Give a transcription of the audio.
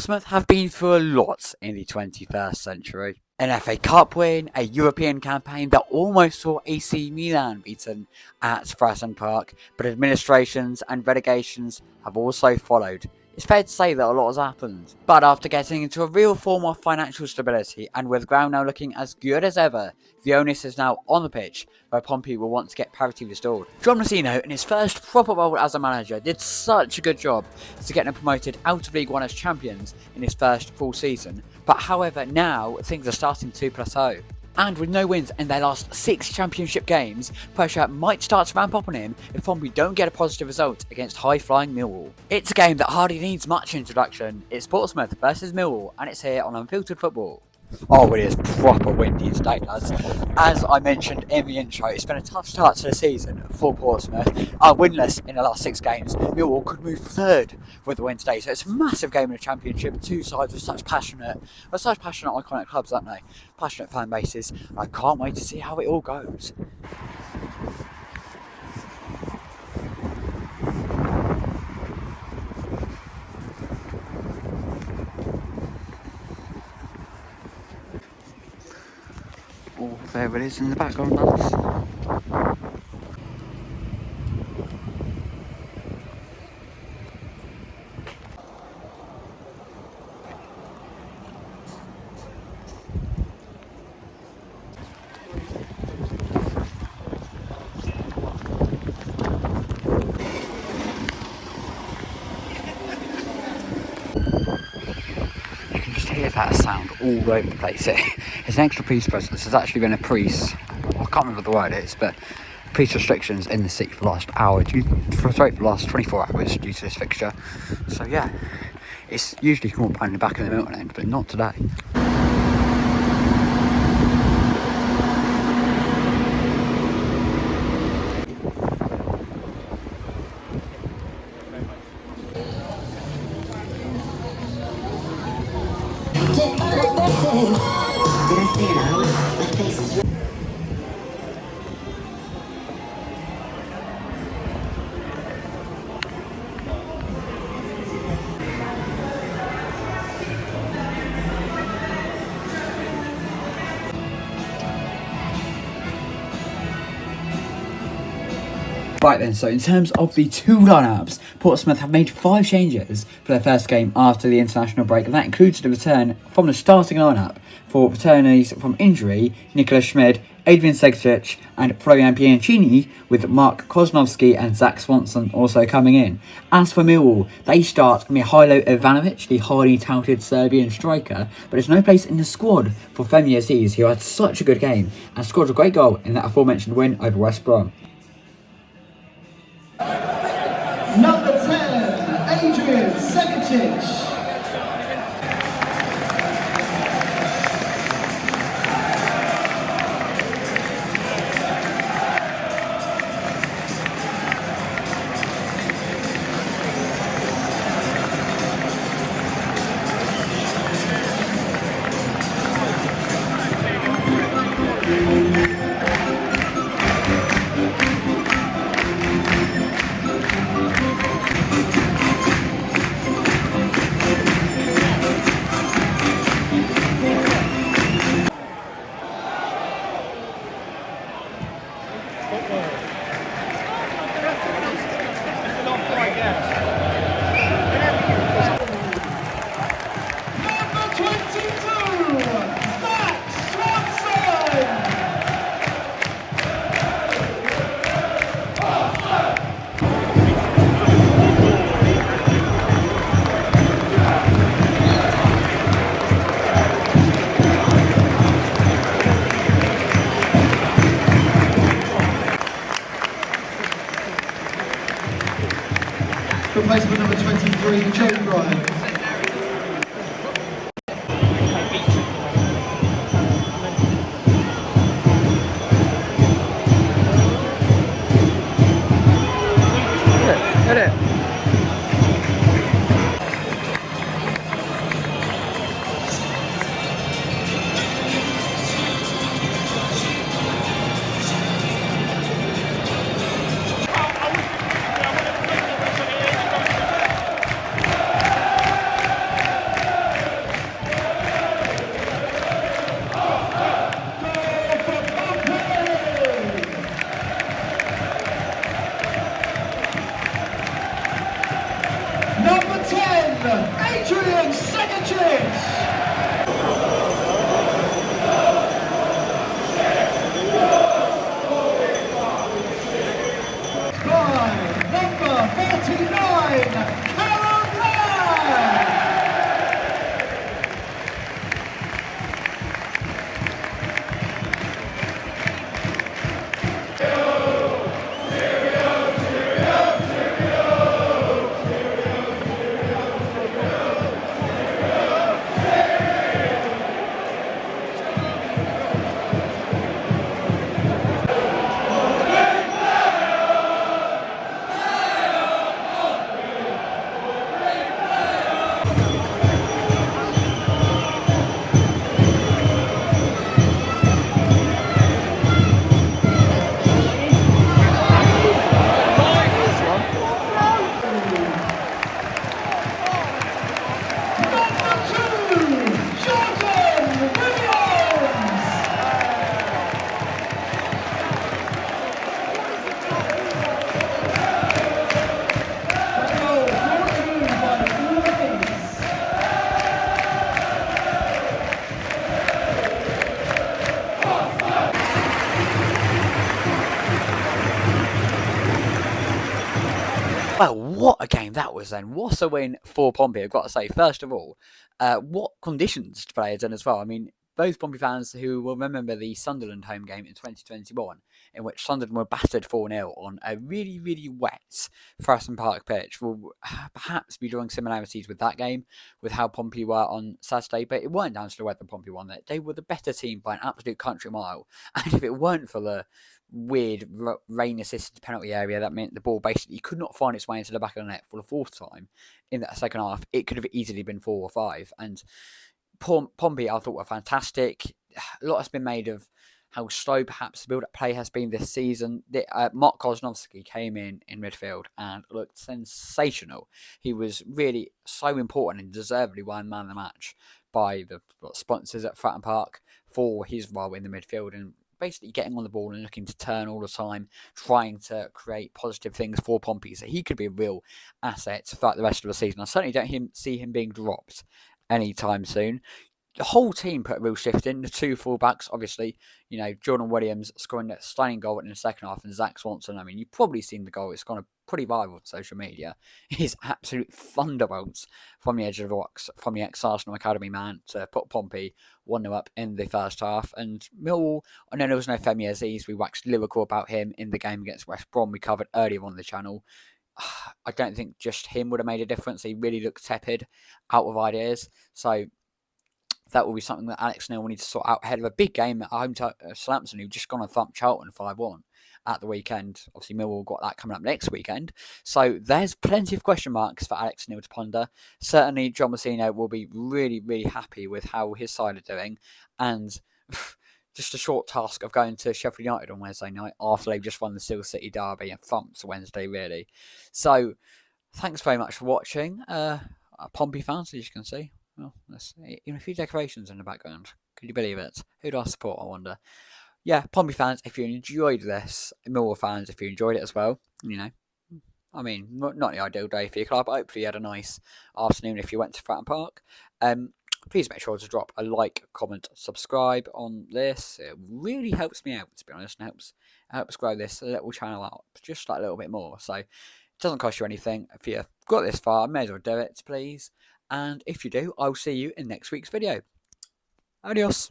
Portsmouth have been through a lot in the 21st century. An FA Cup win, a European campaign that almost saw AC Milan beaten at Fratton Park, but administrations and relegations have also followed. It's fair to say that a lot has happened, but after getting into a real form of financial stability and with ground now looking as good as ever, the onus is now on the pitch, where Pompey will want to get parity restored. John Messino, in his first proper role as a manager, did such a good job to get them promoted out of League One as champions in his first full season, but however now things are starting to plateau. And with no wins in their last 6 championship games, pressure might start to ramp up on him if Pompey don't get a positive result against high-flying Millwall. It's a game that hardly needs much introduction. It's Portsmouth versus Millwall, and it's here on Unfiltered Football. Oh, it is proper windy today, lads. As I mentioned in the intro, it's been a tough start to the season for Portsmouth. Winless in the last 6 games, Millwall could move third with the win today. So it's a massive game in the Championship. 2 sides with such passionate, iconic clubs, aren't they? Passionate fan bases. I can't wait to see how it all goes. Oh, there it is in the background, lads. You can just hear that sound all over the place here. It's an extra police presence. There's actually been a police, I can't remember the word it is, but police restrictions in the city for the last for the last 24 hours due to this fixture. So yeah, it's usually more in the back of the Milton end, but not today. Right then, so in terms of the 2 lineups, Portsmouth have made 5 changes for their first game after the international break, and that includes the return from the starting lineup for returnees from injury, Nicola Schmid, Adrian Segcic and Florian Piancini, with Mark Kosnovsky and Zach Swanson also coming in. As for Millwall, they start Mihailo Ivanovic, the highly touted Serbian striker, but there's no place in the squad for Femi Aziz, who had such a good game and scored a great goal in that aforementioned win over West Brom. Number 10, Adrian Segcic. Replacement number 23, Jamie Ryan. Hit it. what a game that was then. What a win for Pompey, I've got to say. First of all, what conditions to players in as well. I mean, those Pompey fans who will remember the Sunderland home game in 2021, in which Sunderland were battered 4-0 on a really, really wet Fratton Park pitch, will perhaps be drawing similarities with that game, with how Pompey were on Saturday. But it weren't down to the weather Pompey won that. They were the better team by an absolute country mile. And if it weren't for the weird rain-assisted penalty area, that meant the ball basically could not find its way into the back of the net for the fourth time in that second half, it could have easily been 4 or 5. And Pompey, I thought, were fantastic. A lot has been made of how slow perhaps the build-up play has been this season. Mark Kozlowski came in midfield and looked sensational. He was really so important and deservedly won man of the match by the sponsors at Fratton Park for his role in the midfield and basically getting on the ball and looking to turn all the time, trying to create positive things for Pompey. So he could be a real asset throughout the rest of the season. I certainly don't see him being dropped anytime soon. The whole team put a real shift in. The two fullbacks, obviously, Jordan Williams scoring that stunning goal in the second half, and Zach Swanson. I mean, you've probably seen the goal. It's gone pretty viral on social media. His absolute thunderbolts from the edge of the box, from the ex-Arsenal Academy man to put Pompey 1-0 up in the first half. And Millwall, I know there was no Femi Aziz. We waxed lyrical about him in the game against West Brom we covered earlier on the channel. I don't think just him would have made a difference. He really looked tepid, out of ideas. So that will be something that Alex Neil will need to sort out ahead of a big game at home to Southampton, who've just gone and thumped Charlton 5-1 at the weekend. Obviously, Millwall got that coming up next weekend. So there's plenty of question marks for Alex Neil to ponder. Certainly, John Messina will be really, really happy with how his side are doing. And just a short task of going to Sheffield United on Wednesday night after they've just won the Steel City derby and thumped Wednesday, really. So thanks very much for watching. Pompey fans, as you can see. Well, there's even a few decorations in the background. Could you believe it? Who do I support, I wonder? Yeah, Pompey fans, if you enjoyed this, Millwall fans, if you enjoyed it as well, I mean, not the ideal day for your club, but hopefully you had a nice afternoon if you went to Fratton Park. Please make sure to drop a like, comment, subscribe on this. It really helps me out, to be honest, and helps grow this little channel out just like a little bit more. So it doesn't cost you anything. If you've got this far, I may as well do it, please. And if you do, I'll see you in next week's video. Adios.